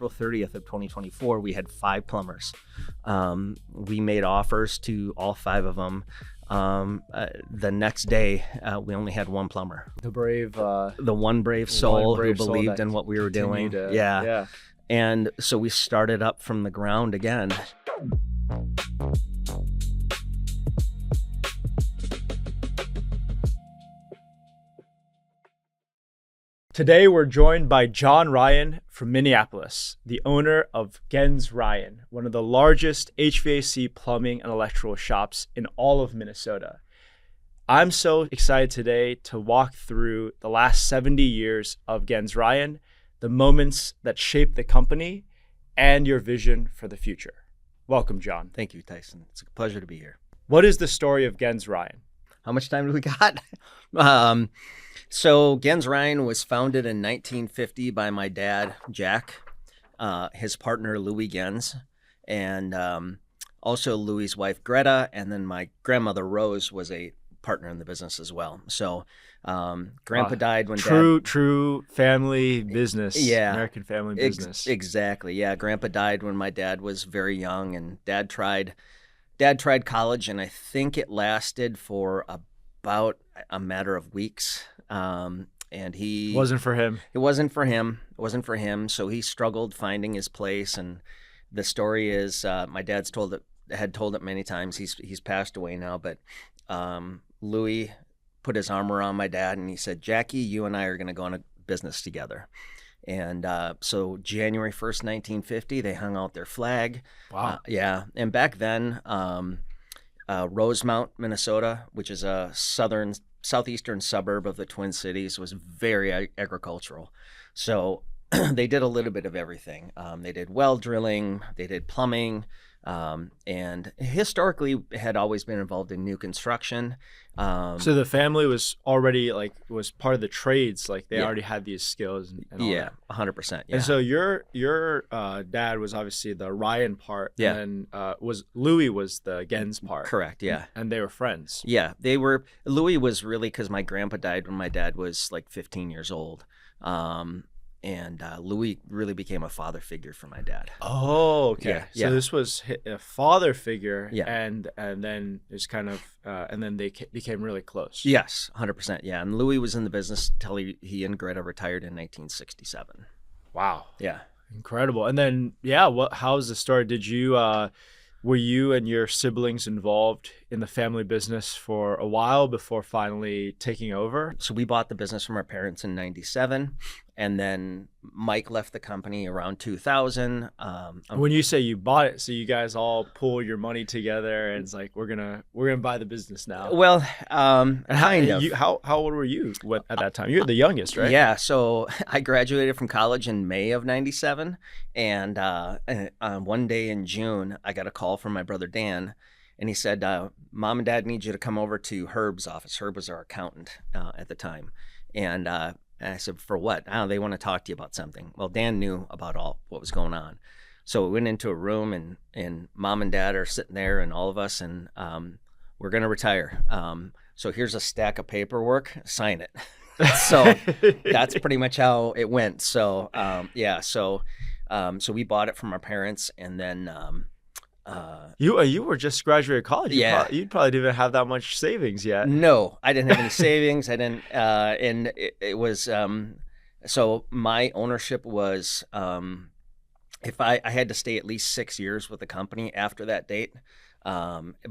April 30th of 2024, we had 5 plumbers. We made offers to all 5 of them. The next day, we only had 1 plumber. The one brave soul who soul believed that in what we were doing. yeah. And so we started up from the ground again. Today, we're joined by Jon Ryan from Minneapolis, the owner of Genz-Ryan, one of the largest HVAC plumbing and electrical shops in all of Minnesota. I'm so excited today to walk through the last 70 years of Genz-Ryan, the moments that shaped the company, and your vision for the future. Welcome, Jon. Thank you, Tyson. It's a pleasure to be here. What is the story of Genz-Ryan? How much time do we got? So Genz-Ryan was founded in 1950 by my dad, Jack, his partner, Louis Genz, and also Louis's wife, Greta, and then my grandmother, Rose, was a partner in the business as well. So Grandpa died when True family business. Yeah. American family business. Exactly. Yeah. Grandpa died when my dad was very young, and Dad tried college, and I think it lasted for about a matter of weeks. And it wasn't for him. So he struggled finding his place. And the story is, my dad's had told it many times. He's passed away now, but Louis put his arm around my dad and he said, "Jackie, you and I are going to go on a business together." And so January 1st, 1950, they hung out their flag. Wow. Yeah. And back then, Rosemount, Minnesota, which is a southeastern suburb of the Twin Cities, was very agricultural. So they did a little bit of everything. They did well drilling, they did plumbing, and historically had always been involved in new construction. So the family was already was part of the trades, they Yeah. already had these skills and all Yeah, that. 100%. Yeah. And so your dad was obviously the Ryan part, Yeah. and then Louis was the Genz part. Correct. Yeah. And they were friends. Yeah, they were. Louis was really, because my grandpa died when my dad was like 15 years old. And Louis really became a father figure for my dad. Oh, okay. Yeah. So this was a father figure, Yeah. and then it's kind of, and then they became really close. Yes, 100%. Yeah, and Louis was in the business till he and Greta retired in 1967. Wow. Yeah. Incredible. And then, how's the story? Did you, were you and your siblings involved in the family business for a while before finally taking over? So we bought the business from our parents in 97, and then Mike left the company around 2000. When you say you bought it, so you guys all pull your money together and it's like, we're gonna buy the business now. Well, And kind of. how old were you at that time? You're the youngest, right? Yeah, so I graduated from college in May of 97, and one day in June, I got a call from my brother Dan, and he said, "Mom and Dad need you to come over to Herb's office." Herb was our accountant at the time, and I said, "For what?" "Oh, they want to talk to you about something." Well, Dan knew about what was going on, so we went into a room, and Mom and Dad are sitting there, and all of us, and we're gonna retire. So here's a stack of paperwork. Sign it. So that's pretty much how it went. So so we bought it from our parents, and then You were just graduated college. Yeah. You probably didn't have that much savings yet. no, I didn't have any savings. I didn't, and it was so my ownership was if I had to stay at least 6 years with the company after that date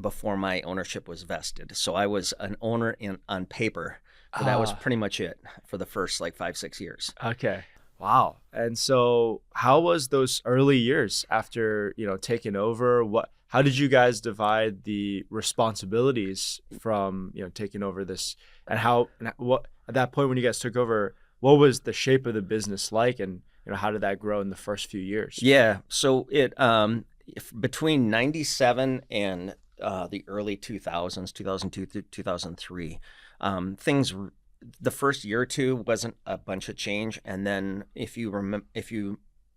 before my ownership was vested. So I was an owner on paper, but that was pretty much it for the first 5-6 years. Okay. Wow. And so how was those early years after, taking over? How did you guys divide the responsibilities from, taking over this, and what at that point when you guys took over, what was the shape of the business like, and how did that grow in the first few years? Yeah. So it between 97 and the early 2000s, 2002 through 2003, things. The first year or two wasn't a bunch of change, and then if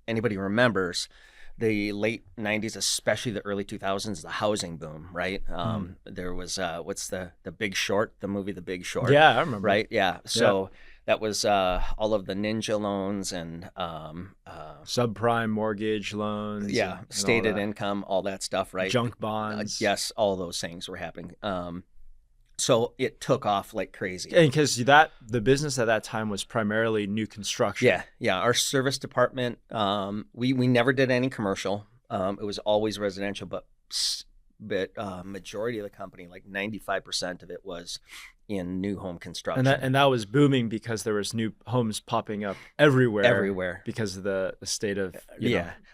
anybody remembers, the late 90s, especially the early 2000s, the housing boom, right? There was what's the Big Short, the movie The Big Short? Yeah, I remember. Right? Yeah. So That was all of the ninja loans and Subprime mortgage loans yeah, and all stated that. income, all that stuff, right? Junk bonds. Yes, all those things were happening. So it took off like crazy. And because the business at that time was primarily new construction. Yeah. Our service department, we never did any commercial. It was always residential, but majority of the company, like 95% of it, was in new home construction. And that was booming because there was new homes popping up everywhere because of the state of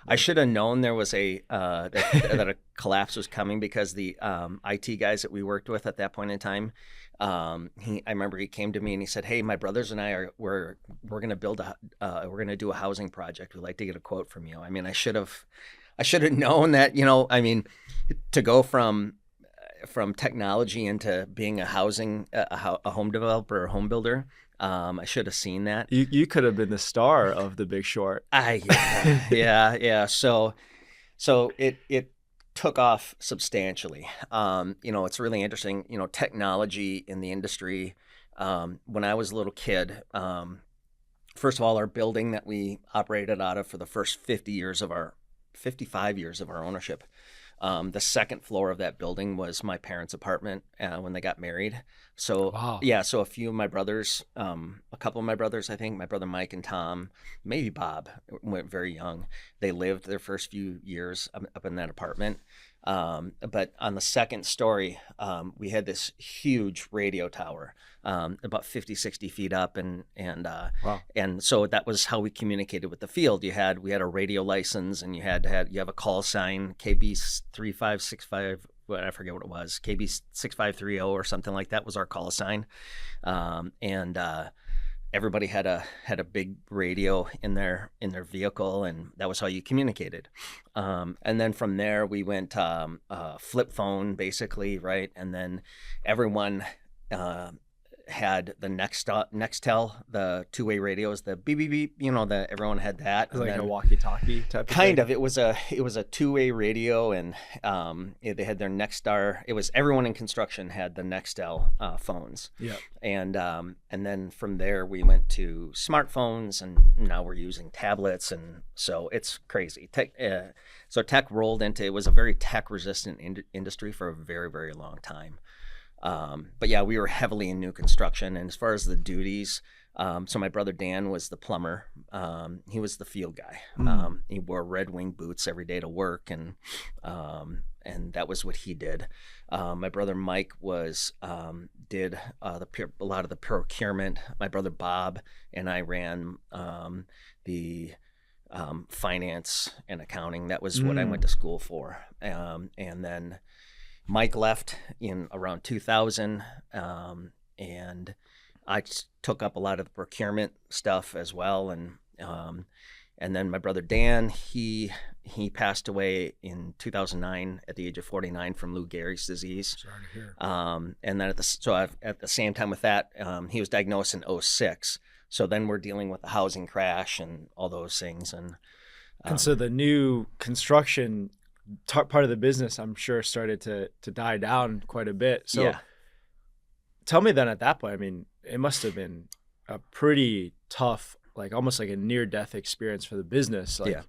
I should have known there was that a collapse was coming, because the IT guys that we worked with at that point in time, I remember he came to me and he said, "Hey, my brothers and I we're going to we're going to do a housing project. We'd like to get a quote from you." I mean, I should have known that, I mean, to go from technology into being a home developer or home builder. I should have seen that. You could have been the star of The Big Short. Yeah. So it took off substantially. It's really interesting. Technology in the industry. When I was a little kid, first of all, our building that we operated out of for the first 55 years of our ownership. The second floor of that building was my parents' apartment when they got married. So wow. Yeah, so a few of my brothers, a couple of my brothers, I think my brother Mike and Tom, maybe Bob, went very young. They lived their first few years up in that apartment. But on the second story, we had this huge radio tower, about 50, 60 feet up. Wow. And so that was how we communicated with the field. We had a radio license, and you have a call sign, KB 3565, I forget what it was, KB 6530 or something like that was our call sign. Everybody had a big radio in their vehicle, and that was how you communicated. And then from there we went flip phone, basically, right? And then everyone had the Nextel, the two-way radios, the beep beep beep. Everyone had that. Like a walkie-talkie type of kind thing? of. It was a two-way radio, and they had their Nexstar. It was everyone in construction had the Nextel phones. Yeah. And then from there we went to smartphones, and now we're using tablets, and so it's crazy. Tech rolled into, it was a very tech-resistant industry for a very, very long time. But yeah, we were heavily in new construction. And as far as the duties, so my brother Dan was the plumber. He was the field guy. He wore Red Wing boots every day to work, and that was what he did. My brother Mike did a lot of the procurement. My brother Bob and I ran the finance and accounting. That was what I went to school for. And then Mike left in around 2000, and I took up a lot of the procurement stuff as well. And then my brother Dan, he passed away in 2009 at the age of 49 from Lou Gehrig's disease. Sorry to hear. And then at the same time with that, he was diagnosed in 2006. So then we're dealing with the housing crash and all those things. And so the new construction part of the business, I'm sure, started to die down quite a bit. So yeah. Tell me then, at that point, I mean, it must have been a pretty tough, like almost like a near-death experience for the business. Like, yeah.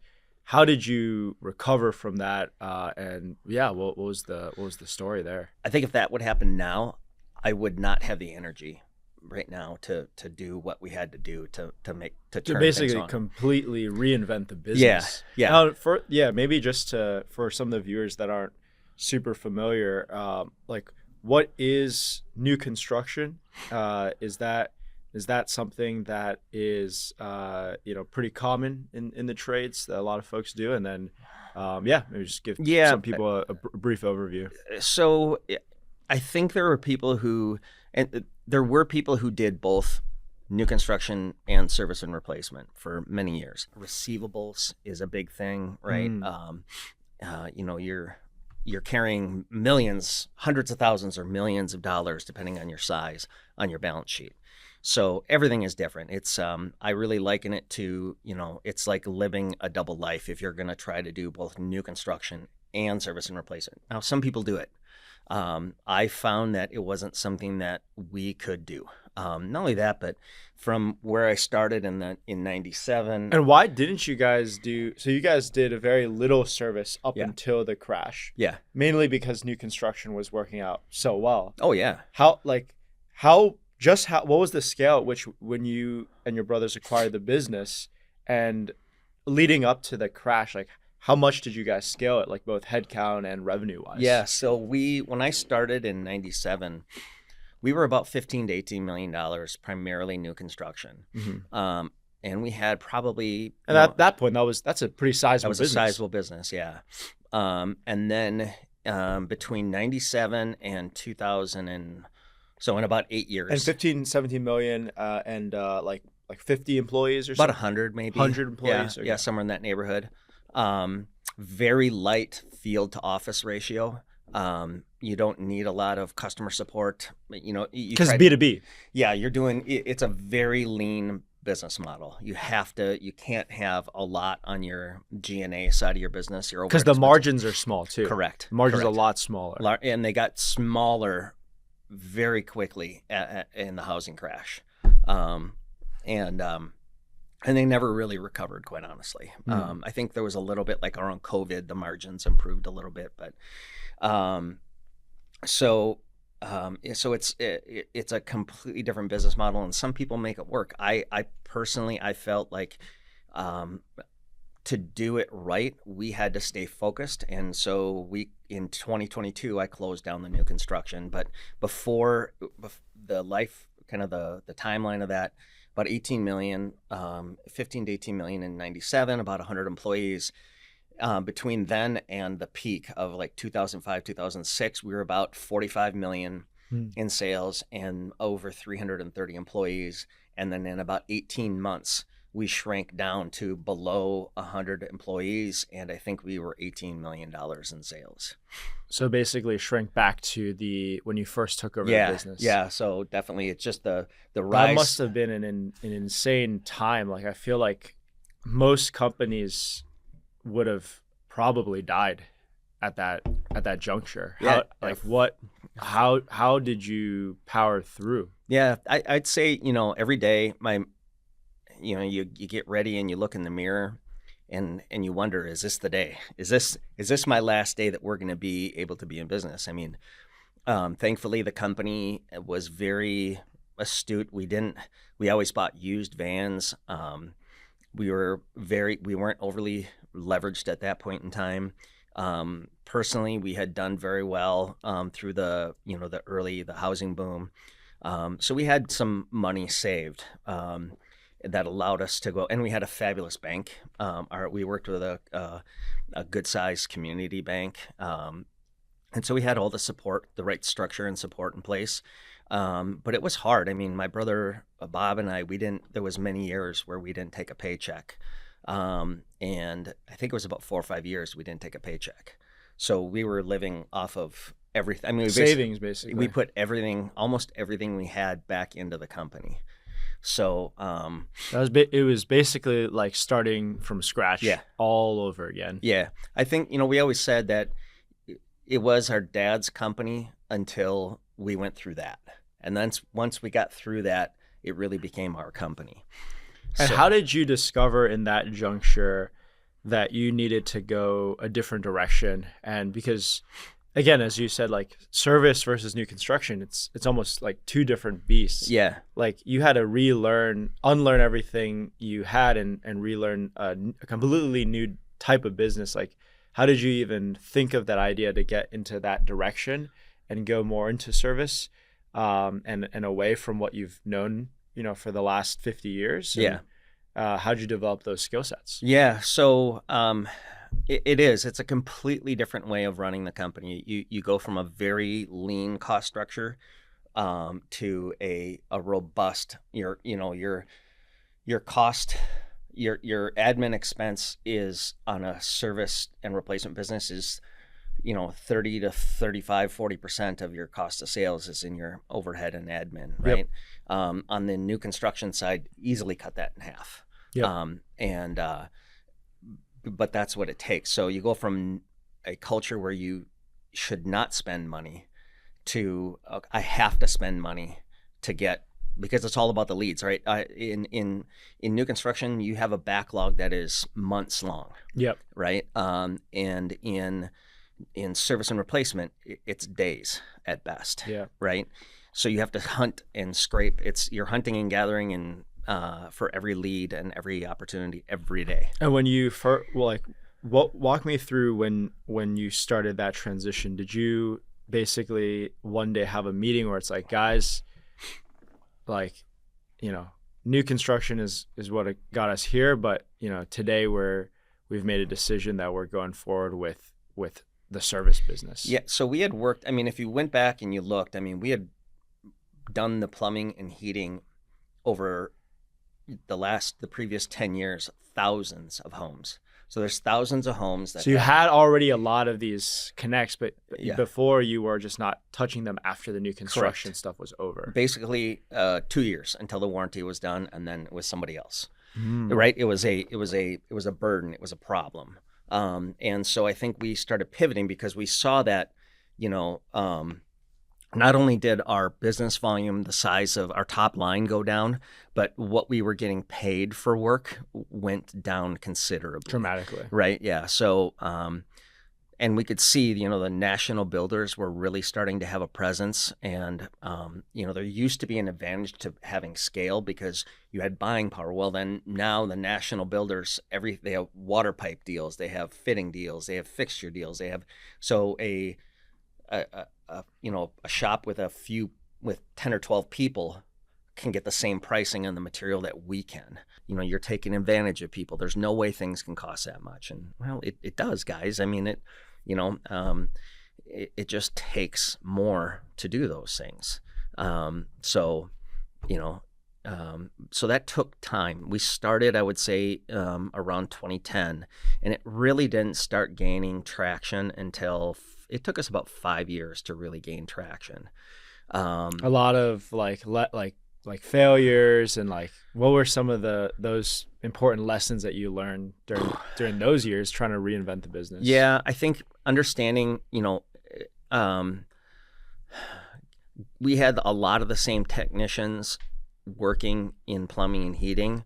How did you recover from that? And yeah, what was the story there? I think if that would happen now, I would not have the energy right now to do what we had to do to turn basically things on. Completely reinvent the business. Yeah. Maybe just for some of the viewers that aren't super familiar, like, what is new construction? Is that something that is pretty common in the trades that a lot of folks do? And then maybe just give some people a brief overview. So I think there were people who did both new construction and service and replacement for many years. Receivables is a big thing, right? You're carrying millions, hundreds of thousands, or millions of dollars, depending on your size, on your balance sheet. So everything is different. It's I really liken it to, it's like living a double life if you're going to try to do both new construction and service and replacement. Now, some people do it. I found that it wasn't something that we could do. Not only that, but from where I started in '97. And why didn't you guys do so? You guys did a very little service up Yeah. until the crash, Yeah. mainly because new construction was working out so well. Oh yeah. What was the scale at which when you and your brothers acquired the business and leading up to the crash, like how much did you guys scale it, like both headcount and revenue wise? Yeah. So when I started in '97, we were about 15 to 18 million dollars, primarily new construction. And we had probably, And at that point, that's a pretty sizable that was business. a sizable business. Yeah. And then between '97 and 2000 so in about 8 years, And 15, 17 million, and like 50 employees or about something. 100 maybe. 100 employees. Yeah, somewhere in that neighborhood. Very light field to office ratio. You don't need a lot of customer support. Because B2B. Yeah, it's a very lean business model. You can't have a lot on your G&A side of your business. Because the margins are small too. Correct. Margins are a lot smaller. And they got smaller very quickly in the housing crash. And they never really recovered, quite honestly. I think there was a little bit, like around COVID, the margins improved a little bit, but so it's a completely different business model, and some people make it work. I personally felt like to do it right, we had to stay focused, and so in 2022 I closed down the new construction. But before the timeline of that, about 18 million, 15 to 18 million in '97, about 100 employees. Between then and the peak of like 2005, 2006, we were about 45 million in sales and over 330 employees. And then in about 18 months, we shrank down to below 100 employees, and I think we were $18 million in sales. So basically shrank back to when you first took over the business. Yeah, so definitely it's just the rise. That must have been an insane time. Like I feel like most companies would have probably died at that juncture. How did you power through? Yeah, I'd say, every day you get ready and you look in the mirror and you wonder, is this the day? Is this my last day that we're going to be able to be in business? I mean, thankfully the company was very astute. We always bought used vans. We weren't overly leveraged at that point in time. Personally, we had done very well through the housing boom. So we had some money saved that allowed us to go, and we had a fabulous bank. We worked with a good sized community bank. And so we had all the right structure and support in place. But it was hard. I mean, my brother Bob and I, there was many years where we didn't take a paycheck. And I think it was about 4 or 5 years we didn't take a paycheck. So we were living off of everything. I mean, savings basically. We put almost everything we had back into the company. So it was basically like starting from scratch, all over again. Yeah, I think we always said that it was our dad's company until we went through that, and then once we got through that, it really became our company. And how did you discover in that juncture that you needed to go a different direction? And because, again, as you said, like service versus new construction, it's almost like two different beasts. Yeah. Like you had to unlearn everything you had and relearn a completely new type of business. Like how did you even think of that idea to get into that direction and go more into service and away from what you've known, for the last 50 years? And, how'd you develop those skill sets? Yeah. So, it's a completely different way of running the company. You go from a very lean cost structure to a robust, your cost, your admin expense is on a service and replacement business is 30 to 35, 40% of your cost of sales is in your overhead and admin, right? Yep. On the new construction side, easily cut that in half. Yep. But that's what it takes. So you go from a culture where you should not spend money to I have to spend money to get because it's all about the leads, right? In new construction, you have a backlog that is months long, Yep. right? And in service and replacement, it's days at best, Yeah. right? So you have to hunt and scrape. You're hunting and gathering and for every lead and every opportunity every day. And when you first, well, like, walk me through when you started that transition. Did you basically one day have a meeting where it's like, guys, like, new construction is what got us here, but today we've made a decision that we're going forward with the service business? Yeah. So we had worked. I mean, if you went back and you looked, I mean, we had done the plumbing and heating over the previous 10 years, thousands of homes. So there's thousands of homes that. So you had already a lot of these connects, but Yeah. before you were just not touching them after the new construction Correct. stuff was over. Basically 2 years until the warranty was done, and then it was somebody else. Mm. Right? It was a burden. It was a problem. And so I think we started pivoting because we saw that, not only did our business volume, the size of our top line go down, but what we were getting paid for work went down considerably. Dramatically. Right. Yeah. So, and we could see, the national builders were really starting to have a presence, and, there used to be an advantage to having scale because you had buying power. Well, then now the national builders, they have water pipe deals, they have fitting deals, they have fixture deals, they have, so a shop with 10 or 12 people can get the same pricing on the material that we can. You're taking advantage of people. There's no way things can cost that much. And well, it does, guys. I mean, it just takes more to do those things. So that took time. We started, I would say, around 2010, and it really didn't start gaining traction until it took us about 5 years to really gain traction. A lot of like failures, and like, what were some of those important lessons that you learned during those years trying to reinvent the business? Yeah, I think understanding, we had a lot of the same technicians working in plumbing and heating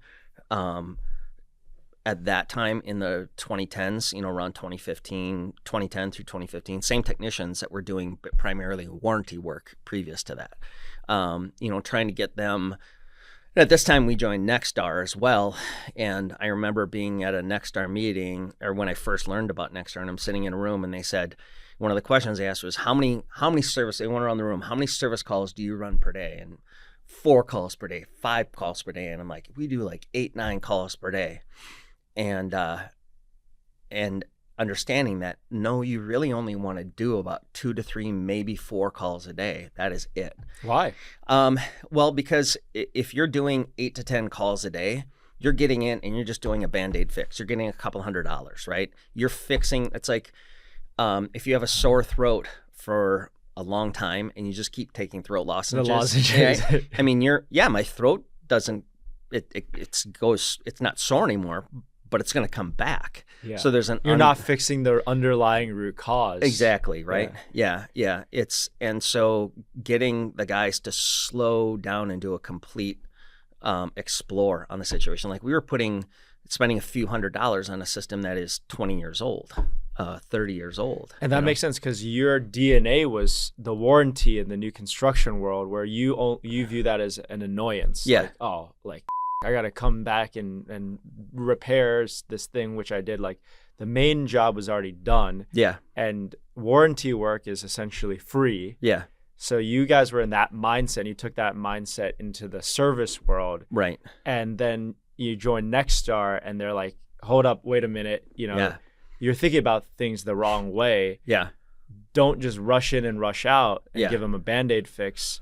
at that time in the 2010s, around 2010 through 2015, same technicians that were doing primarily warranty work previous to that. Trying to get them. At this time, we joined Nexstar as well, and I remember being at a Nexstar meeting, or when I first learned about Nexstar, and I'm sitting in a room, and they said, one of the questions they asked was, how many service, they went around the room, how many service calls do you run per day? And 4 calls per day, 5 calls per day. And I'm like, we do like 8, 9 calls per day. And understanding that, no, you really only want to do about 2 to 3, maybe 4 calls a day. That is it. Why? Well, because if you're doing 8 to 10 calls a day, you're getting in and you're just doing a Band-Aid fix. You're getting a couple $100, right? You're fixing, it's like, if you have a sore throat for a long time and you just keep taking throat lozenges. Right? I mean, my throat doesn't, it's not sore anymore, but it's going to come back. Yeah. So there's you're not fixing the underlying root cause. Exactly. Right. Yeah. And so getting the guys to slow down and do a complete explore on the situation. Like we were spending a few $100s on a system that is 20 years old. 30 years old. And that makes sense because your DNA was the warranty in the new construction world, where you view that as an annoyance. Yeah. Like, I got to come back and repair this thing, which I did. Like, the main job was already done. Yeah. And warranty work is essentially free. Yeah. So you guys were in that mindset, and you took that mindset into the service world. Right. And then you joined Nexstar, and they're like, hold up, wait a minute, Yeah. You're thinking about things the wrong way. Yeah. Don't just rush in and rush out and Yeah. give them a Band-Aid fix.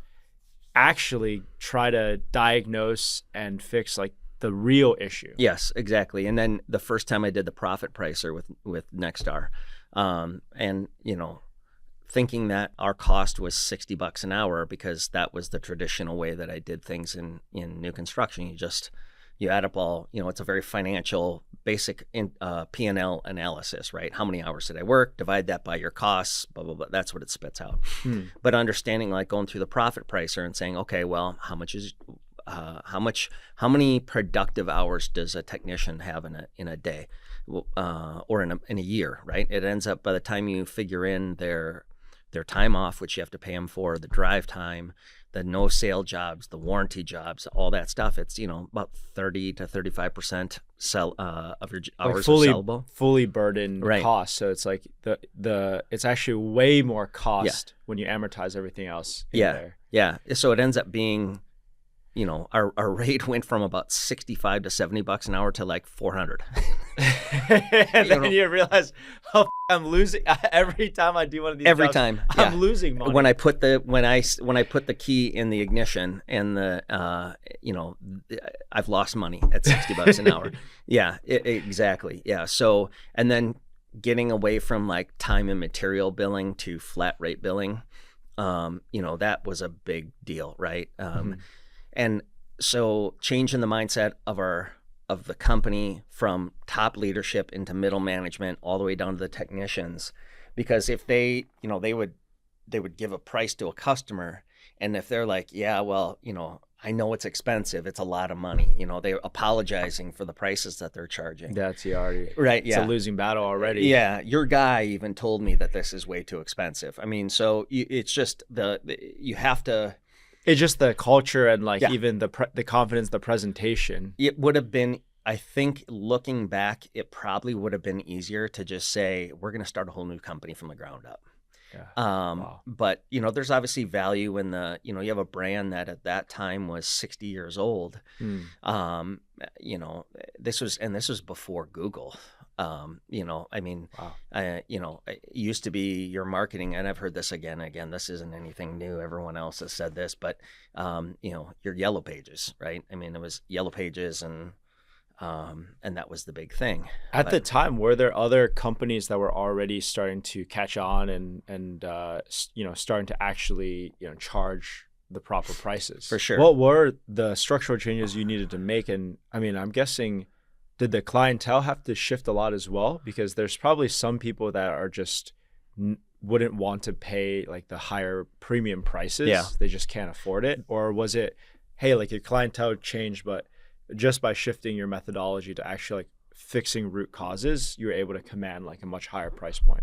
Actually try to diagnose and fix like the real issue. Yes, exactly. And then the first time I did the profit pricer with Nexstar, and thinking that our cost was $60 an hour because that was the traditional way that I did things in new construction. You just you add up all, it's a very financial, basic P&L analysis, right? How many hours did I work? Divide that by your costs, blah, blah, blah. That's what it spits out. But understanding, like going through the profit pricer and saying, okay, well, how many productive hours does a technician have in a day, or in a year, right? It ends up, by the time you figure in their time off, which you have to pay them for, the drive time, the no sale jobs, the warranty jobs, all that stuff, it's about 30 to 35% of your hours are sellable. Fully burdened cost. So it's like it's actually way more cost when you amortize everything else in there. Yeah. So it ends up being, our rate went from about $65 to $70 an hour to like $400. And then you realize, I'm losing every time I do one of these. Every jobs, time, I'm losing money. When I put the key in the ignition and I've lost money at $60 an hour. Yeah, exactly. Yeah. So, and then getting away from like time and material billing to flat rate billing, that was a big deal, right? And so changing the mindset of the company from top leadership into middle management all the way down to the technicians, because if they would give a price to a customer, and if they're like, yeah, well, I know it's expensive, it's a lot of money, they're apologizing for the prices that they're charging. That's already right. It's a losing battle already. Yeah, your guy even told me that this is way too expensive. I mean, so it's just you have to. It's just the culture and even the confidence, the presentation. It would have been, I think, looking back, it probably would have been easier to just say, we're going to start a whole new company from the ground up. Yeah. Wow. But, there's obviously value in you have a brand that at that time was 60 years old. This was before Google. It used to be your marketing, and I've heard this again, this isn't anything new. Everyone else has said this, but, your Yellow Pages, right? I mean, it was Yellow Pages and that was the big thing. At the time, were there other companies that were already starting to catch on and starting to actually, charge the proper prices? For sure. What were the structural changes you needed to make? And I mean, I'm guessing, did the clientele have to shift a lot as well? Because there's probably some people that are just wouldn't want to pay like the higher premium prices. Yeah. They just can't afford it. Or was it, hey, like your clientele changed, but just by shifting your methodology to actually like fixing root causes, you were able to command like a much higher price point?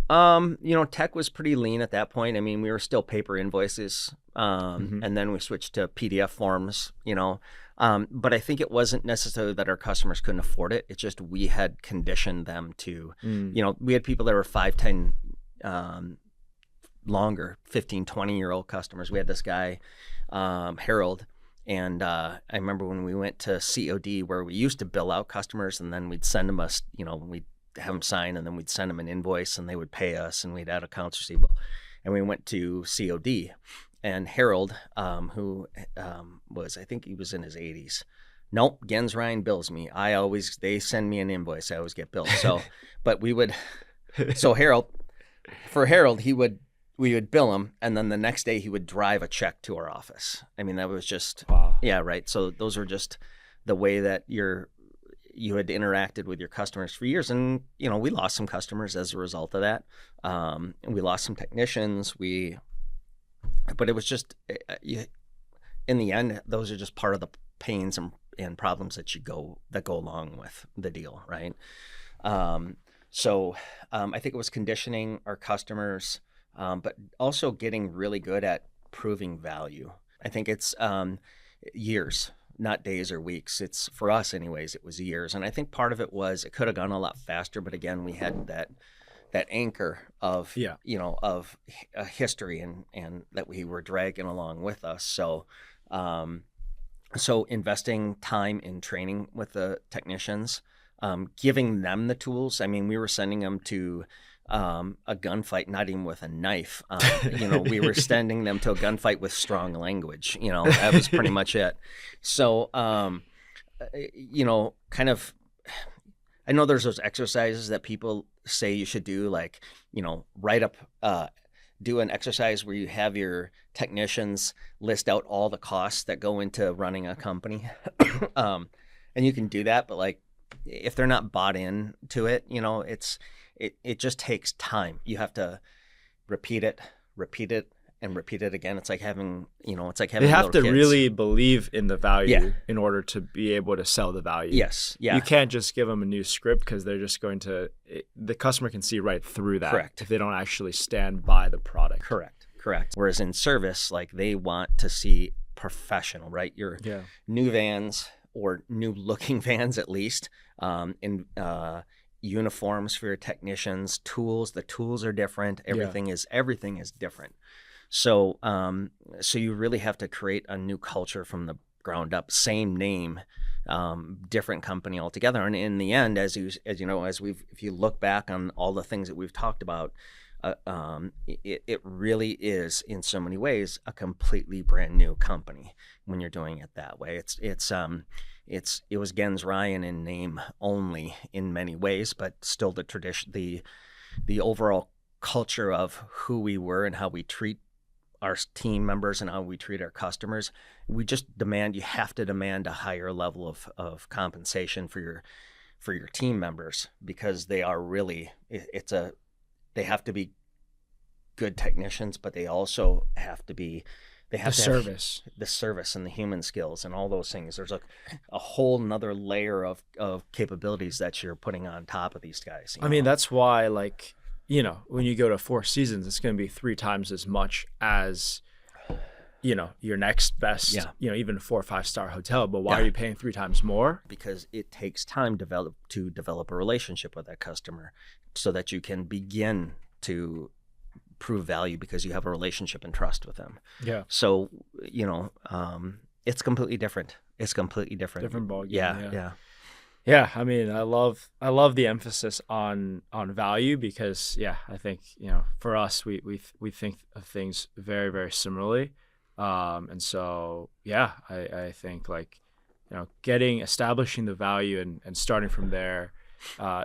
Tech was pretty lean at that point. I mean, we were still paper invoices, and then we switched to PDF forms, but I think it wasn't necessarily that our customers couldn't afford it. It's just we had conditioned them to, we had people that were 5, 10, longer, 15, 20-year-old customers. We had this guy, Harold. And I remember when we went to COD, where we used to bill out customers, and then we'd send them we'd have them sign, and then we'd send them an invoice, and they would pay us, and we'd add accounts receivable. And we went to COD, and Harold, who was, I think he was in his 80s. Nope, Genz-Ryan bills me. They send me an invoice. I always get billed. So, but for Harold, we would bill him, and then the next day he would drive a check to our office. I mean, that was just, wow. Yeah, right. So those were just the way that you had interacted with your customers for years. And, we lost some customers as a result of that. We lost some technicians. But it was just, in the end, those are just part of the pains and problems that go along with the deal, right? So I think it was conditioning our customers, but also getting really good at proving value. I think it's years, not days or weeks. It's, for us anyways, it was years. And I think part of it was, it could have gone a lot faster, but again, we had that anchor of, of a history and that we were dragging along with us. So, so investing time in training with the technicians, giving them the tools. I mean, we were sending them to a gunfight, not even with a knife. We were sending them to a gunfight with strong language. That was pretty much it. So, kind of, I know there's those exercises that people say you should do, like, write up, do an exercise where you have your technicians list out all the costs that go into running a company. And and you can do that, but like if they're not bought in to it, it just takes time. You have to repeat it, and repeat it again. It's like having, They have to kids. really believe in the value in order to be able to sell the value. Yes. Yeah. You can't just give them a new script because they're just going to, the customer can see right through that. Correct. If they don't actually stand by the product. Correct. Whereas in service, like they want to see professional, right? Your new vans or new looking vans at least, in uniforms for your technicians, tools. The tools are different. Everything is different. So you really have to create a new culture from the ground up. Same name, different company altogether. And in the end, if you look back on all the things that we've talked about, it really is in so many ways a completely brand new company when you're doing it that way. It was Genz-Ryan in name only in many ways, but still the tradition, the overall culture of who we were and how we treat our team members and how we treat our customers. You have to demand a higher level of compensation for your team members, because they are really, they have to be good technicians, but they also have to be, the service and the human skills and all those things. There's a whole nother layer of capabilities that you're putting on top of these guys. I mean, that's why, like, when you go to Four Seasons, it's going to be 3 times as much as, your next best, even a 4 or 5 star hotel. But why are you paying 3 times more? Because it takes time to develop a relationship with that customer so that you can begin to prove value, because you have a relationship and trust with them. Yeah. So, it's completely different. Different ballgame. Yeah. Yeah, I mean, I love the emphasis on value, because I think for us we think of things very, very similarly, and so I think like establishing the value and starting from there,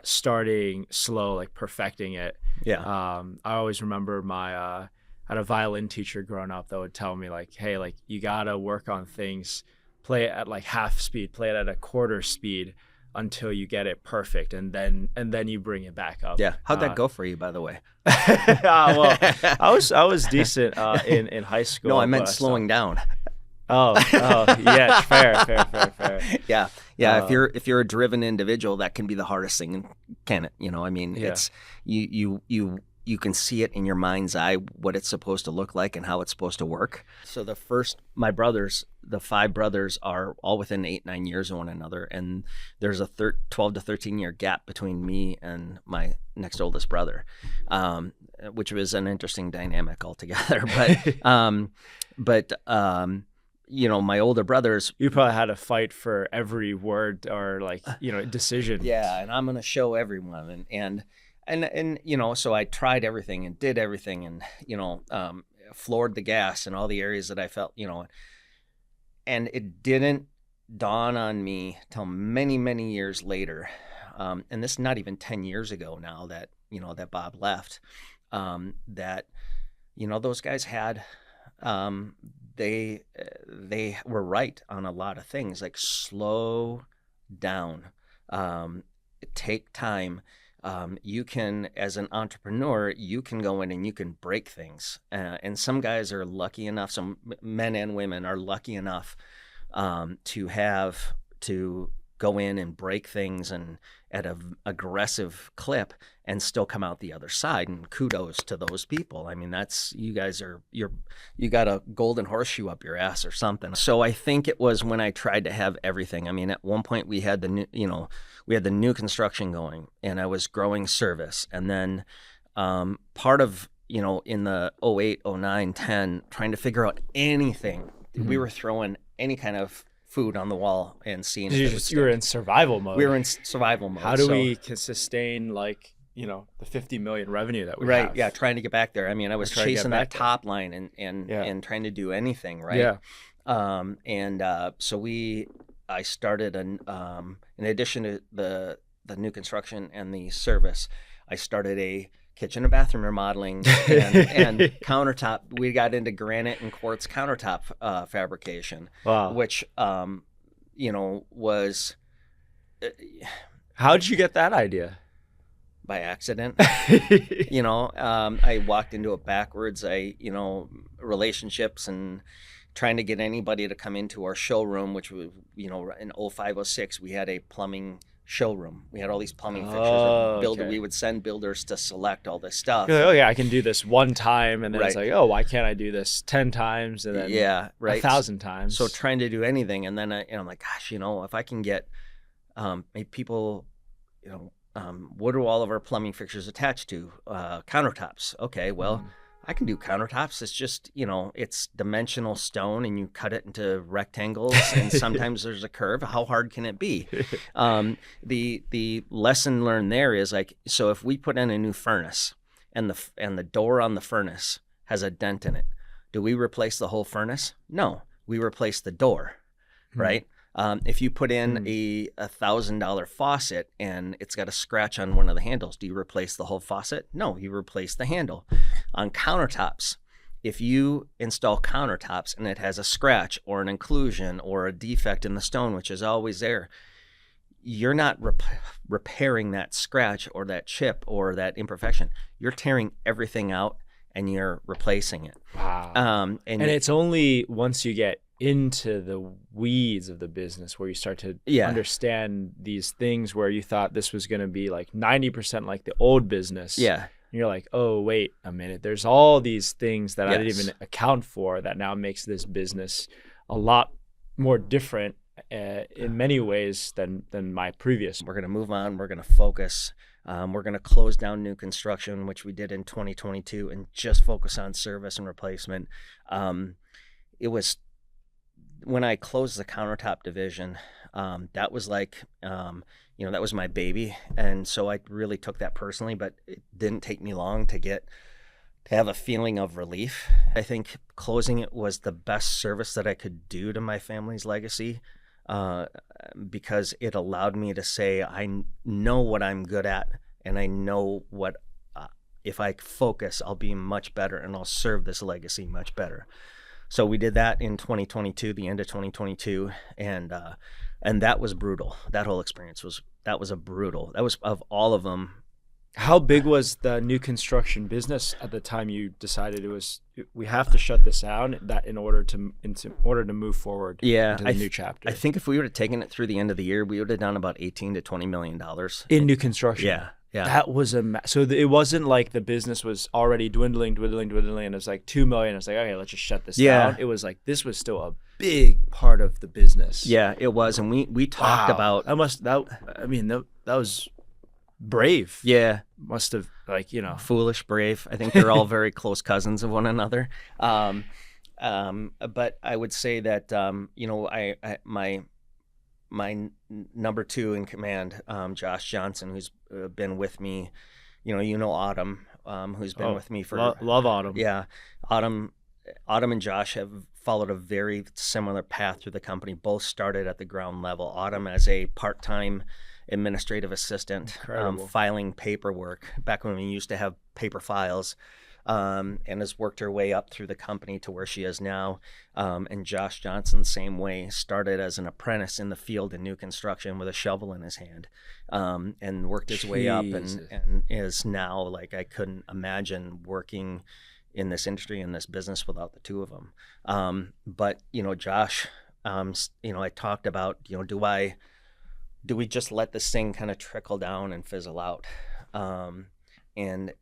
starting slow, like perfecting it. I always remember I had a violin teacher growing up that would tell me like, hey, like you gotta work on things, play it at like half speed, play it at a quarter speed, until you get it perfect, and then you bring it back up. Yeah. How'd that go for you, by the way? Well, I was decent in high school. No, I meant slowing down. Oh, yeah, fair. Yeah. If you're a driven individual, that can be the hardest thing, can it? It's you can see it in your mind's eye what it's supposed to look like and how it's supposed to work. So the 5 brothers are all within 8-9 years of one another, and there's a 12 to 13 year gap between me and my next oldest brother, which was an interesting dynamic altogether. But my older brothers, you probably had to fight for every word or decision. Yeah, and I'm gonna show everyone, and so I tried everything and did everything, and floored the gas in all the areas that I felt, and it didn't dawn on me till many, many years later, and this is not even 10 years ago now that that Bob left, that those guys had, they were right on a lot of things, like slow down, take time. You can, as an entrepreneur, you can go in and you can break things. And some guys are lucky enough, some men and women are lucky enough to go in and break things and at an aggressive clip and still come out the other side. And kudos to those people. I mean, you got a golden horseshoe up your ass or something. So I think it was when I tried to have everything. I mean, at one point we had the new construction going, and I was growing service. And then part of, in the 08, 09, 10, trying to figure out anything, we were throwing any kind of food on the wall and seeing if you were in survival mode. We were in survival mode. How do we sustain the 50 million revenue that we have? Right. Yeah. Trying to get back there. I mean, I was chasing that top line and trying to do anything. Right. Yeah. So I started in addition to the new construction and the service, I started a kitchen and bathroom remodeling and countertop. We got into granite and quartz countertop fabrication, which was How did you get that idea? by accident. I walked into it backwards. Relationships and trying to get anybody to come into our showroom, which was, in 0506, we had a plumbing showroom. We had all these plumbing fixtures. Okay. We would send builders to select all this stuff. You're like, oh yeah, I can do this one time, and then it's Right. like, oh, why can't I do this 10 times and then Yeah, right. 1,000 times? So trying to do anything, and then I'm like, gosh, if I can get maybe people, what are all of our plumbing fixtures attached to? Countertops. Okay, well, I can do countertops. It's just, it's dimensional stone and you cut it into rectangles and sometimes there's a curve. How hard can it be? The lesson learned there is like, so if we put in a new furnace and the door on the furnace has a dent in it, do we replace the whole furnace? No, we replace the door, right? If you put in a $1,000 faucet and it's got a scratch on one of the handles, do you replace the whole faucet? No, you replace the handle. On countertops, if you install countertops and it has a scratch or an inclusion or a defect in the stone, which is always there, you're not repairing that scratch or that chip or that imperfection. You're tearing everything out and you're replacing it. Wow. And it's only once you get into the weeds of the business where you start to understand these things where you thought this was going to be like 90% like the old business. Yeah. And you're like, oh, wait a minute. There's all these things that I didn't even account for that now makes this business a lot more different in many ways than my previous. We're going to move on. We're going to focus. We're going to close down new construction, which we did in 2022, and just focus on service and replacement. It was when I closed the countertop division, that was like, that was my baby. And so I really took that personally, but it didn't take me long to have a feeling of relief. I think closing it was the best service that I could do to my family's legacy, because it allowed me to say, I know what I'm good at, and I know what, if I focus, I'll be much better and I'll serve this legacy much better. So we did that in 2022, the end of 2022, and that was brutal. That whole experience was brutal. That was, of all of them. How big was the new construction business at the time you decided we have to shut this down in order to move forward into the new chapter? I think if we would have taken it through the end of the year, we would have done about $18 to $20 million in new construction. Yeah. That was it wasn't like the business was already dwindling, and it was like 2 million. It's like, okay, let's just shut this down. It was like this was still a big part of the business. Yeah, it was, and we talked about that was brave. Yeah, must have foolish, brave. I think they're all very close cousins of one another. But I would say that my number two in command, Josh Johnson, who's been with me, Autumn, who's been with me for love Autumn. Yeah, Autumn and Josh have followed a very similar path through the company. Both started at the ground level. Autumn as a part-time administrative assistant, filing paperwork back when we used to have paper files. And has worked her way up through the company to where she is now. And Josh Johnson, same way, started as an apprentice in the field in new construction with a shovel in his hand, and worked his way up and is now, like, I couldn't imagine working in this industry, in this business, without the two of them. But, Josh, I talked about, do we just let this thing kind of trickle down and fizzle out? And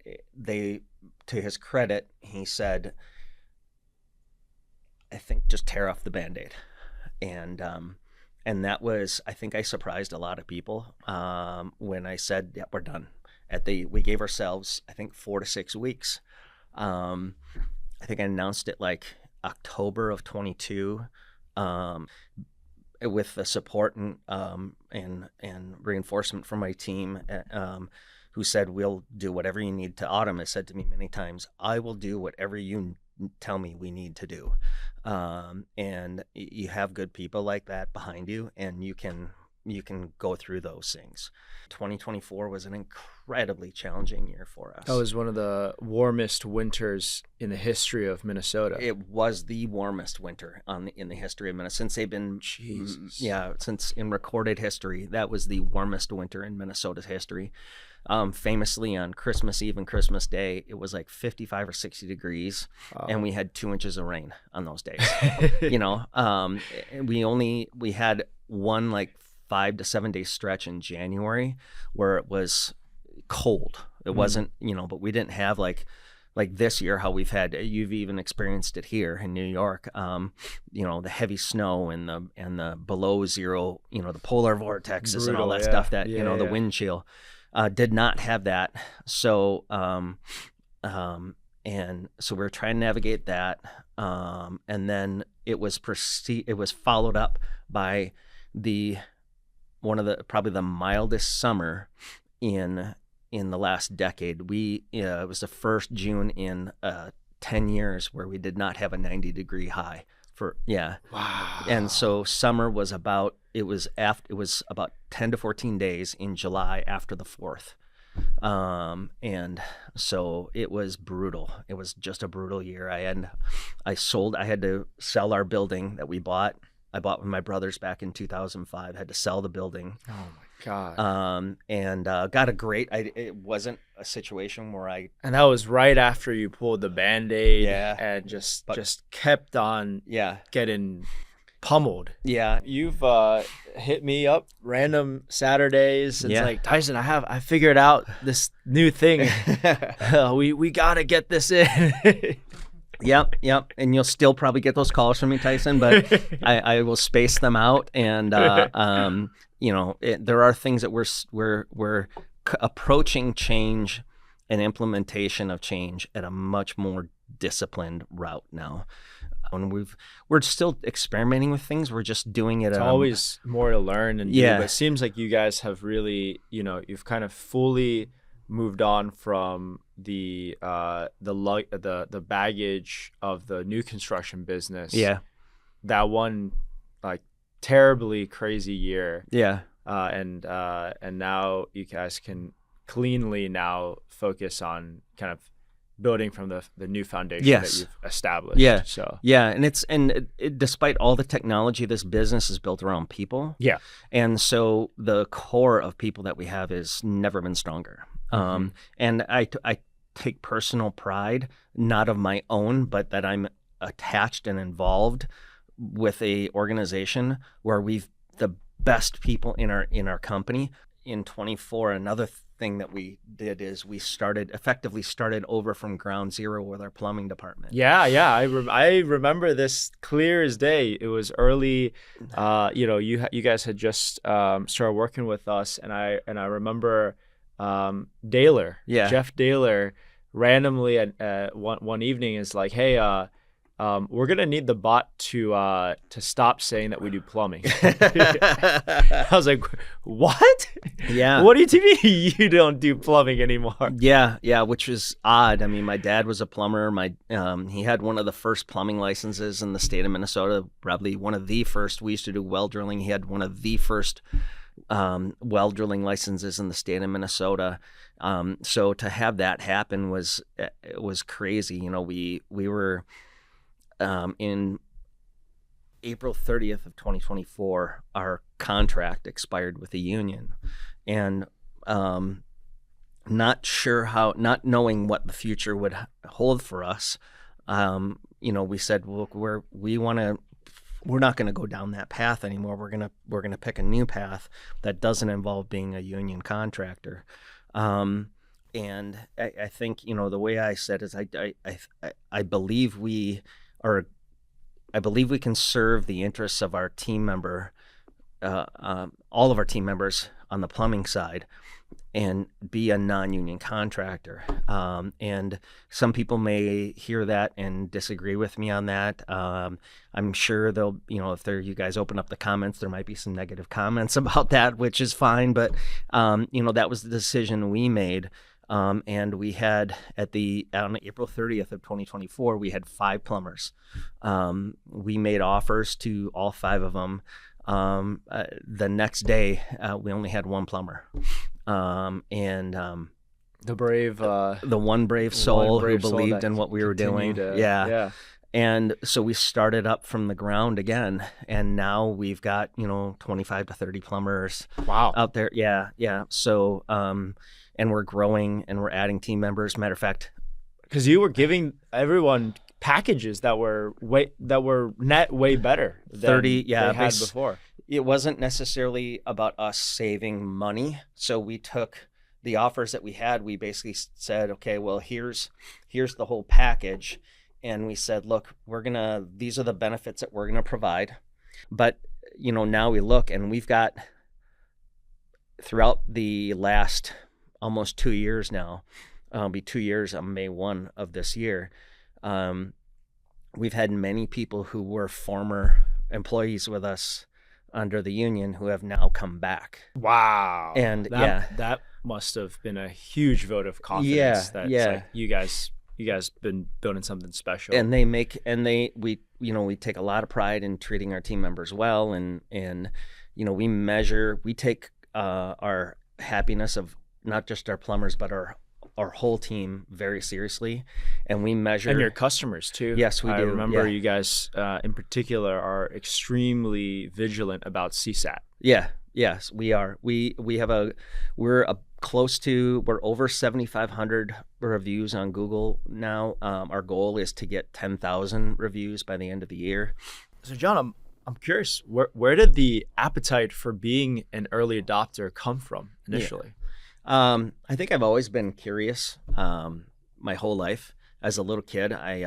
to his credit, he said, I think just tear off the Band-Aid. And that was, I think I surprised a lot of people when I said, yeah, we're done. We gave ourselves, I think, 4 to 6 weeks. I think I announced it like October of 22, with the support and reinforcement from my team, who said, we'll do whatever you need. To Autumn has said to me many times, I will do whatever you tell me we need to do. And you have good people like that behind you, and you can you can go through those things. 2024 was an incredibly challenging year for us. That was one of the warmest winters in the history of Minnesota. It was the warmest winter in the history of Minnesota since they've been. Jesus. Yeah, since in recorded history, that was the warmest winter in Minnesota's history. Famously on Christmas Eve and Christmas Day, it was like 55 or 60 degrees, and we had 2 inches of rain on those days. We had one like 5 to 7 day stretch in January where it was cold. It wasn't, but we didn't have like this year how you've even experienced it here in New York. The heavy snow and the below zero, the polar vortexes and all that stuff that the wind chill. Did not have that. So and so we were trying to navigate that. And then it was followed up by probably the mildest summer in the last decade. It was the first June in 10 years where we did not have a 90-degree high Wow. And so summer was about 10 to 14 days in July after the 4th. And so it was brutal. It was just a brutal year. I had to sell our building that we bought. I bought with my brothers back in 2005. Had to sell the building. Oh my God. And got a great. It wasn't a situation where And that was right after you pulled the Band-Aid. Yeah. And just kept on. Yeah. Getting pummeled. Yeah. You've hit me up random Saturdays. It's Yeah. like, Tyson, I figured out this new thing. we gotta get this in. Yep. And you'll still probably get those calls from me, Tyson, but I will space them out. And there are things that we're approaching change and implementation of change at a much more disciplined route now. When we're still experimenting with things, we're just doing it. It's always more to learn and do, but it seems like you guys have really, you've kind of fully moved on from the baggage of the new construction business. Yeah. That one like terribly crazy year. Yeah. And now you guys can cleanly now focus on kind of building from the new foundation that you've established. Yeah. So despite all the technology, this business is built around people. Yeah. And so the core of people that we have has never been stronger. And I take personal pride, not of my own, but that I'm attached and involved with a organization where we've the best people in our company. In 24, another thing that we did is we effectively started over from ground zero with our plumbing department. Yeah. I remember this clear as day. It was early. You guys had just started working with us, and I remember Daler, Jeff Daler, randomly at one evening is like, hey, we're gonna need the bot to stop saying that we do plumbing. I was like, what? Yeah. What do you mean you don't do plumbing anymore? Yeah, which is odd. I mean, my dad was a plumber. He had one of the first plumbing licenses in the state of Minnesota, probably one of the first. We used to do well drilling. He had one of the first well drilling licenses in the state of Minnesota. So to have that happen was crazy. We were in April 30th of 2024, our contract expired with the union, and not knowing what the future would hold for us, we said, look, we're not going to go down that path anymore. We're gonna pick a new path that doesn't involve being a union contractor. And I think the way I said is I believe we can serve the interests of our team member, all of our team members on the plumbing side, and be a non-union contractor. And some people may hear that and disagree with me on that. I'm sure they'll, if you guys open up the comments, there might be some negative comments about that, which is fine. But, that was the decision we made. And we had on April 30th of 2024, we had 5 plumbers. We made offers to all 5 of them. The next day, we only had one plumber. And The brave, the one brave soul who believed in what we were doing. Yeah. And so we started up from the ground again. And now we've got, 25 to 30 plumbers Wow. out there. Yeah. So, and we're growing and we're adding team members. Matter of fact, Because you were giving everyone packages that were way better than 30, they had before. it wasn't necessarily about us saving money. So we took the offers that we had. We basically said, okay, well, here's the whole package. And we said, look, these are the benefits that we're going to provide. But, now we look and we've got throughout the last almost 2 years now, it'll be 2 years on May 1 of this year. We've had many people who were former employees with us under the union who have now come back. Wow. And that must have been a huge vote of confidence. Like you guys been building something special. And we take a lot of pride in treating our team members well, and we take our happiness of not just our plumbers but our whole team very seriously, and we measure. And your customers too. Yes, we do. I remember you guys in particular are extremely vigilant about CSAT. Yeah, yes, we are. We're over 7,500 reviews on Google now. Our goal is to get 10,000 reviews by the end of the year. So John, I'm curious, where did the appetite for being an early adopter come from initially? Yeah. I think I've always been curious my whole life. As a little kid, I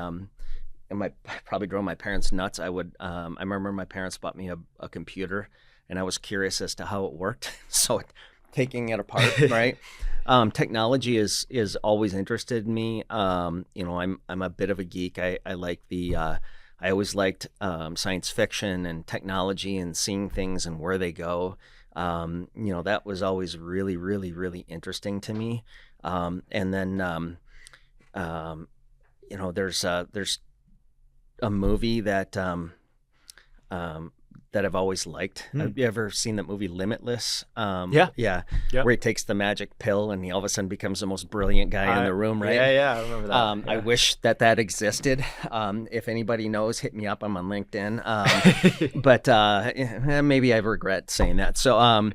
probably drove my parents nuts. I remember my parents bought me a computer, and I was curious as to how it worked. So taking it apart, right? Technology is always interested in me. I'm a bit of a geek. I always liked science fiction and technology and seeing things and where they go. That was always really, really, really interesting to me. And then, there's a movie that I've always liked. Have you ever seen that movie Limitless? Yeah. Where he takes the magic pill and he all of a sudden becomes the most brilliant guy in the room, right? Yeah, I remember that. I wish that existed. If anybody knows, hit me up. I'm on LinkedIn. But maybe I regret saying that. So, I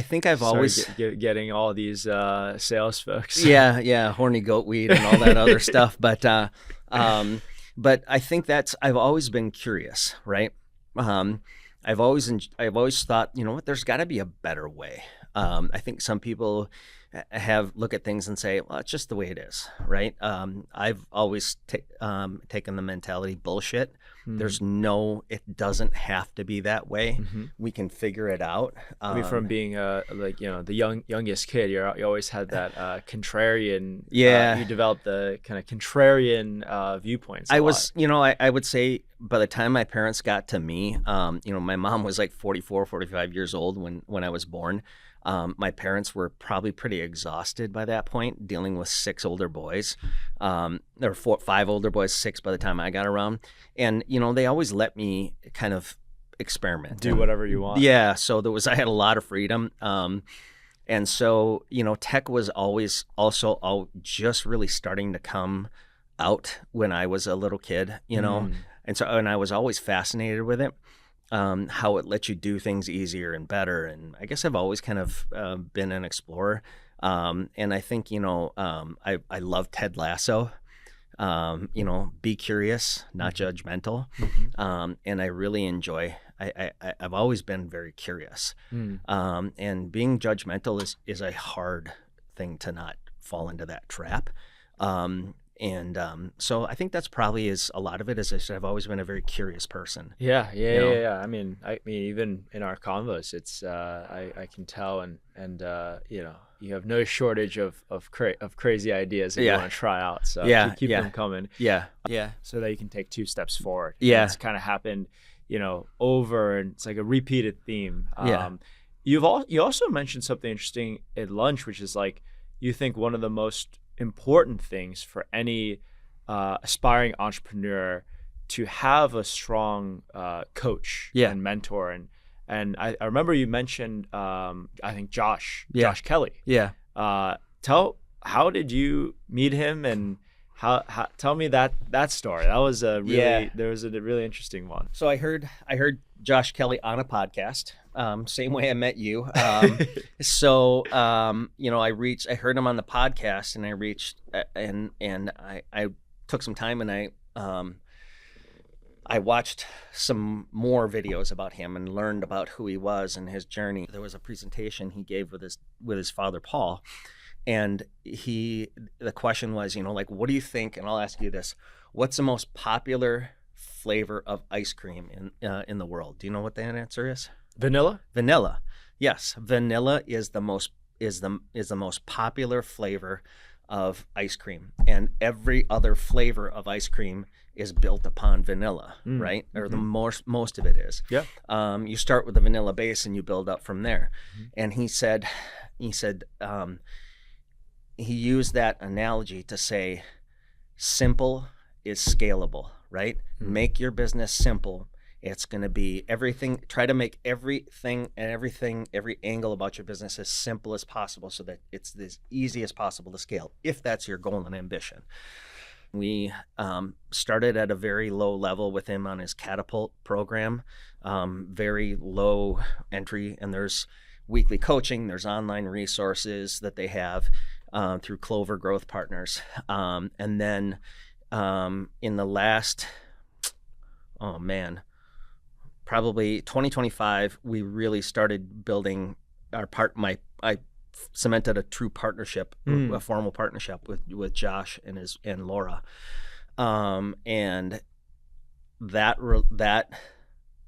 think I've always getting all these sales folks. Yeah, horny goat weed and all that other stuff. But I think I've always been curious, right? I've always thought, there's got to be a better way. I think some people look at things and say, well, it's just the way it is, right? I've always taken the mentality bullshit. It doesn't have to be that way. Mm-hmm. We can figure it out. From being the youngest kid, you always had that contrarian. Yeah, you developed the kind of contrarian viewpoints. I would say by the time my parents got to me, my mom was like 44, 45 years old when I was born. My parents were probably pretty exhausted by that point, dealing with 6 older boys. There were 5 older boys, 6 by the time I got around. And, they always let me kind of experiment. Do whatever you want. Yeah. So I had a lot of freedom. And so, tech was always also just really starting to come out when I was a little kid, and I was always fascinated with it. How it lets you do things easier and better. And I guess I've always kind of been an explorer. And I think, I love Ted Lasso. Be curious, not judgmental. Mm-hmm. And I really enjoy, I've always been very curious. And being judgmental is a hard thing to not fall into that trap. So I think that's probably a lot of it is I've always been a very curious person. Yeah. I mean, even in our convos, it's I can tell, and you have no shortage of crazy ideas that you want to try out. So keep them coming. Yeah. So that you can take 2 steps forward. Yeah. It's kind of happened, over, and it's like a repeated theme. You also mentioned something interesting at lunch, which is like, you think one of the most important things for any aspiring entrepreneur to have a strong coach Yeah. and mentor. And I remember you mentioned, I think Josh Kelly. Yeah. How did you meet him, and how tell me that story. That was there was a really interesting one. So I heard Josh Kelly on a podcast, same way I met you. I heard him on the podcast, and I reached and I took some time, and I watched some more videos about him and learned about who he was and his journey. There was a presentation he gave with his father Paul, and the question was, like, what do you think? And I'll ask you this: what's the most popular flavor of ice cream in the world? Do you know what that answer is? Vanilla. Vanilla. Yes, vanilla is the most popular flavor of ice cream, and every other flavor of ice cream is built upon vanilla, right? Or the most of it is. Yeah. You start with the vanilla base and you build up from there. And he said he used that analogy to say simple is scalable, right? Make your business simple. It's going to be everything. Try to make every angle about your business as simple as possible, so that it's as easy as possible to scale, if that's your goal and ambition. We started at a very low level with him on his Catapult program, very low entry, and there's weekly coaching, there's online resources that they have through Clover Growth Partners. And then in the last, probably 2025, we really started building I cemented a true partnership, a formal partnership with Josh and Laura. And that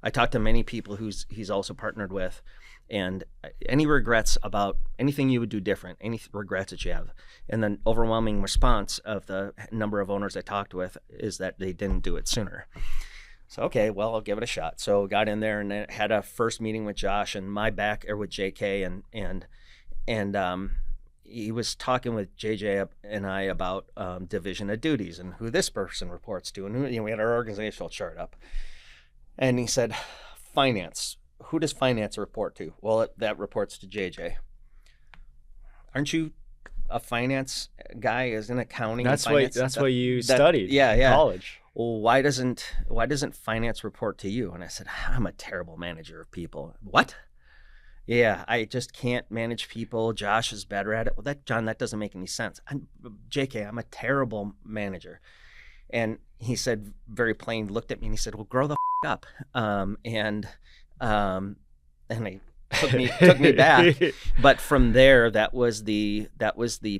I talked to many people he's also partnered with, and any regrets about anything you would do different, any regrets that you have. And the overwhelming response of the number of owners I talked with is that they didn't do it sooner. So, okay, well, I'll give it a shot. So got in there and had a first meeting with Josh and with JK, and he was talking with JJ and I about division of duties and who this person reports to, and we had our organizational chart up. And he said, finance. Who does finance report to? Well, that reports to JJ. Aren't you a finance guy? Isn't accounting? That's what you studied. Yeah. In college. Well, why doesn't finance report to you? And I said, I'm a terrible manager of people. What? Yeah, I just can't manage people. Josh is better at it. Well, John, that doesn't make any sense. JK, I'm a terrible manager. And he said, very plain, looked at me and he said, well, grow the up. And he took me back. But from there, that was the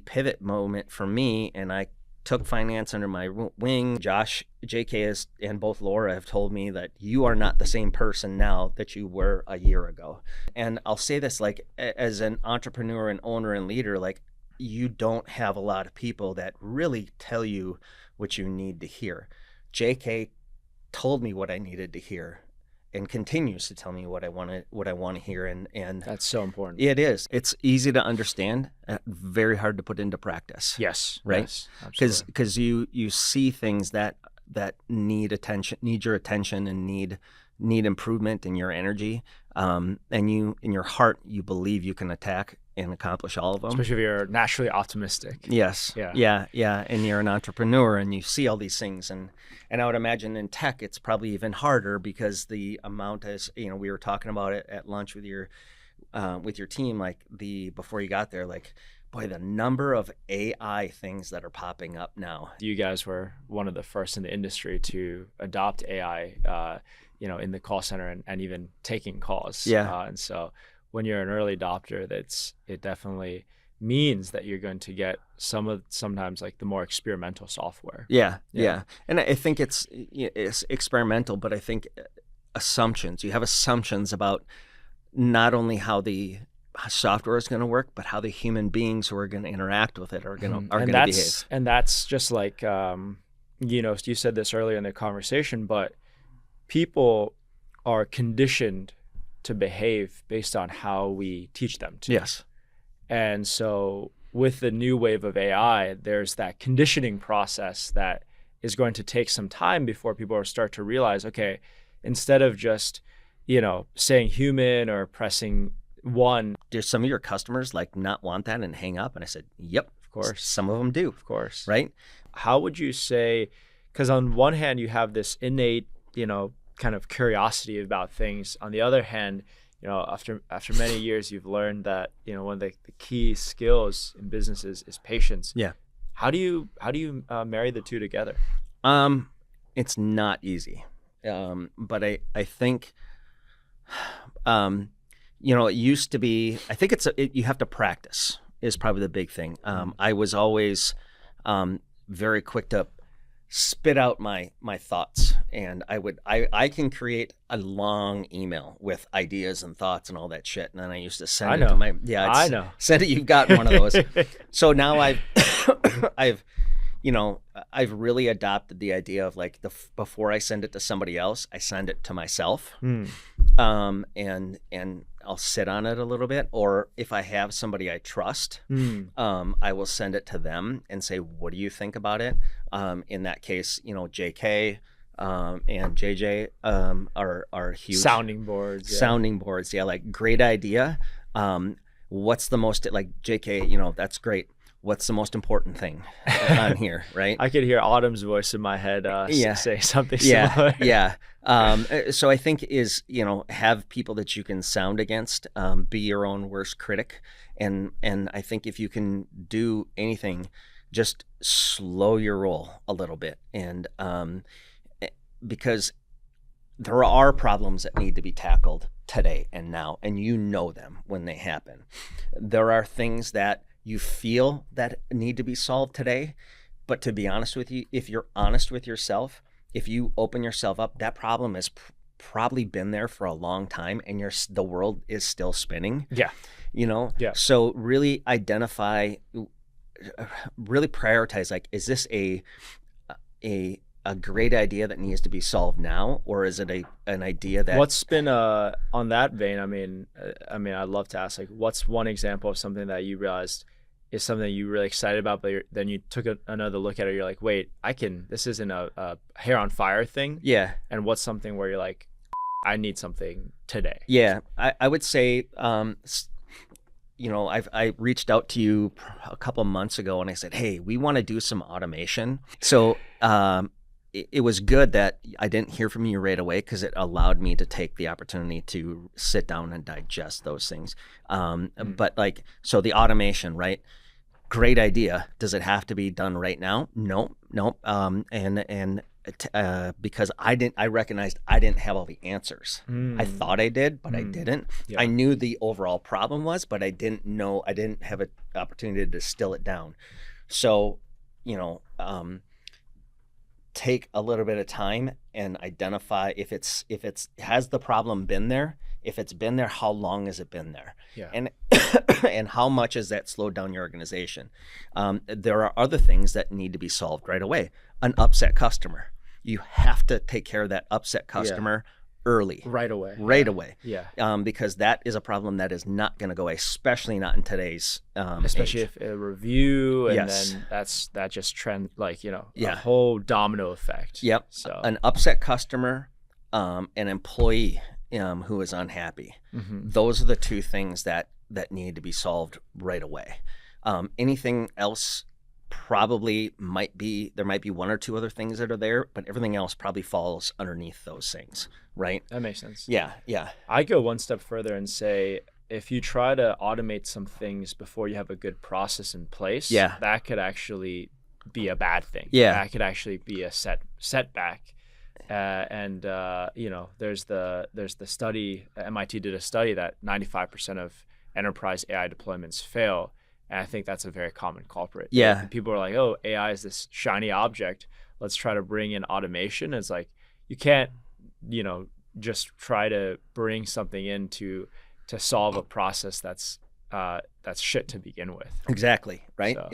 pivot moment for me, and I took finance under my wing. Josh, JK, and both Laura have told me that you are not the same person now that you were a year ago. And I'll say this, like, as an entrepreneur and owner and leader, like, you don't have a lot of people that really tell you what you need to hear. JK told me what I needed to hear, and continues to tell me what I want to hear, and that's so important. It is. It's easy to understand, very hard to put into practice. Yes, right. Because you see things that need your attention, and need improvement in your energy, and you in your heart you believe you can attack and accomplish all of them. Especially if you're naturally optimistic. Yes. Yeah. And you're an entrepreneur and you see all these things. And I would imagine in tech, it's probably even harder, because the amount, as we were talking about it at lunch with your team, like before you got there, like, boy, the number of AI things that are popping up now. You guys were one of the first in the industry to adopt AI, in the call center and even taking calls. Yeah. And so when you're an early adopter, it definitely means that you're going to get sometimes like the more experimental software. Yeah. And I think it's experimental, but I think you have assumptions about not only how the software is going to work, but how the human beings who are going to interact with it are going to behave. And that's just like, you said this earlier in the conversation, but people are conditioned to behave based on how we teach them to. Yes. And so with the new wave of AI, there's that conditioning process that is going to take some time before people start to realize, okay, instead of just, saying human or pressing one. Do some of your customers like not want that and hang up? And I said, yep, Of course. some of them do. Of course. Right? How would you say, because on one hand, you have this innate, kind of curiosity about things. On the other hand, after many years, you've learned that, one of the key skills in businesses is patience. Yeah. How do you marry the two together? It's not easy. But I think, it used to be, I think you have to practice is probably the big thing. I was always very quick to spit out my thoughts, and I can create a long email with ideas and thoughts and all that shit, and then I used to send it to my I know. Send it. You've got one of those. So now I've really adopted the idea of like before I send it to somebody else, I send it to myself, and I'll sit on it a little bit. Or if I have somebody I trust, I will send it to them and say, "What do you think about it?" In that case, JK and JJ are huge sounding boards. Yeah. Sounding boards, yeah, like great idea. What's the most like JK? That's great. What's the most important thing on here, right? I could hear Autumn's voice in my head say something similar. Yeah. So I think is, have people that you can sound against, be your own worst critic. And I think if you can do anything, just slow your roll a little bit. And because there are problems that need to be tackled today and now, and them when they happen. There are things that you feel that need to be solved today, but to be honest with you, if you're honest with yourself, if you open yourself up, that problem has probably been there for a long time, and the world is still spinning. Yeah. Yeah. So really identify, really prioritize, like, is this a great idea that needs to be solved now, or is it an idea that... What's been on that vein? I mean, I'd love to ask, like, what's one example of something that you realized is something you're really excited about, but then you took another look at it, you're like, wait, this isn't a hair on fire thing. Yeah. And what's something where you're like, I need something today? Yeah, I would say, I reached out to you a couple months ago and I said, hey, we want to do some automation. So it was good that I didn't hear from you right away, because it allowed me to take the opportunity to sit down and digest those things. But so the automation, right? Great idea. Does it have to be done right now? No. Because I recognized I didn't have all the answers. I thought I did, but I didn't. Yeah. I knew the overall problem was, but I didn't have an opportunity to distill it down. So, take a little bit of time and identify if has the problem been there? If it's been there, how long has it been there? Yeah. And how much has that slowed down your organization? There are other things that need to be solved right away. An upset customer. You have to take care of that upset customer early. Right away. Away. Yeah. Because that is a problem that is not going to go away, especially not in today's especially age. If a review, and yes. then that just trend, a whole domino effect. Yep. So an upset customer, an employee who is unhappy. Those are the two things that need to be solved right away. Anything else probably there might be one or two other things that are there, but everything else probably falls underneath those things, right? That makes sense. Yeah. I go one step further and say, if you try to automate some things before you have a good process in place, that could actually be a bad thing. Yeah. That could actually be a setback. There's the study, MIT did a study that 95% of enterprise AI deployments fail. And I think that's a very common culprit. Yeah. And people are like, oh, AI is this shiny object. Let's try to bring in automation. It's like, you can't, just try to bring something in to solve a process that's shit to begin with. Exactly. Right. So.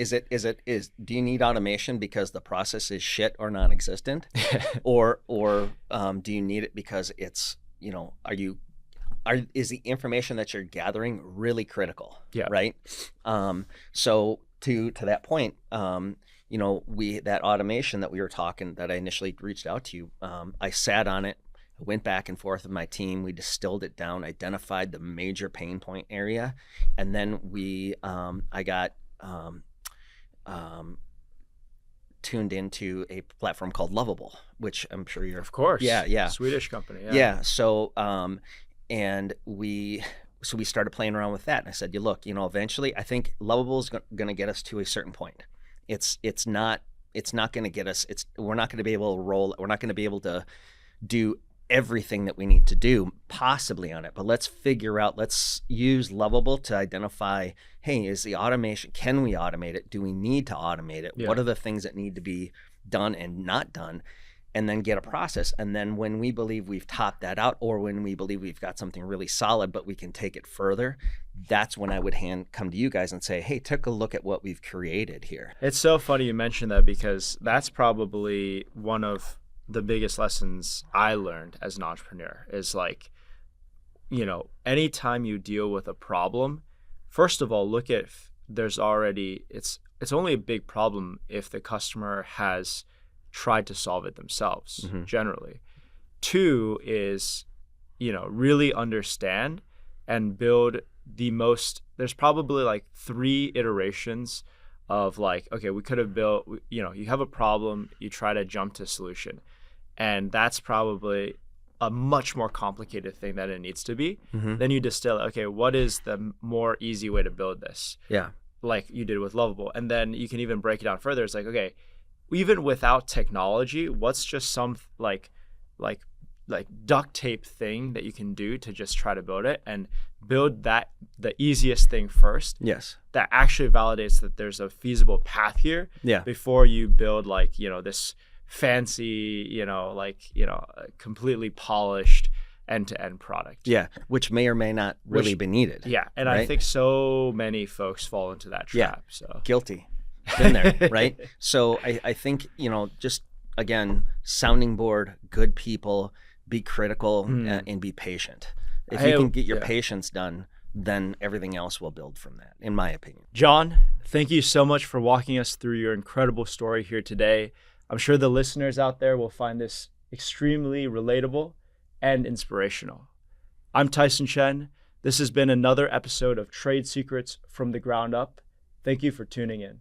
Do you need automation because the process is shit or non-existent? or do you need it because it's, is the information that you're gathering really critical? Yeah. Right. So to that point, that automation that we were talking, that I initially reached out to you, I sat on it, went back and forth with my team. We distilled it down, identified the major pain point area, and then I got tuned into a platform called Lovable, which I'm sure you're. Of course. Yeah. Swedish company. Yeah. So, and we started playing around with that, and I said, eventually, I think Lovable is going to get us to a certain point. It's not going to get us. We're not going to be able to roll. We're not going to be able to do everything that we need to do possibly on it, but let's use Lovable to identify, hey, is the automation, can we automate it? Do we need to automate it? Yeah. What are the things that need to be done and not done? And then get a process. And then when we believe we've topped that out, or when we believe we've got something really solid, but we can take it further, that's when I would come to you guys and say, hey, take a look at what we've created here. It's so funny you mentioned that, because that's probably one of the biggest lessons I learned as an entrepreneur is anytime you deal with a problem, first of all, look at it's only a big problem if the customer has tried to solve it themselves, Mm-hmm. generally. Two is, really understand and build there's probably 3 iterations of okay, we could have built, you have a problem, you try to jump to a solution. And that's probably a much more complicated thing than it needs to be. Mm-hmm. Then you distill, okay, what is the more easy way to build this? Yeah. Like you did with Lovable. And then you can even break it down further. It's okay, even without technology, what's just some like duct tape thing that you can do to just try to build it, and build the easiest thing first. Yes. That actually validates that there's a feasible path here. Yeah. Before you build this fancy, completely polished end-to-end product. Yeah, which may or may not really be needed. Yeah, and right? I think so many folks fall into that trap. Yeah. So guilty. Been there, right? So I think, just again, sounding board, good people, be critical, and be patient. If you can get your patience done, then everything else will build from that, in my opinion. Jon, thank you so much for walking us through your incredible story here today. I'm sure the listeners out there will find this extremely relatable and inspirational. I'm Tyson Chen. This has been another episode of Trade Secrets from the Ground Up. Thank you for tuning in.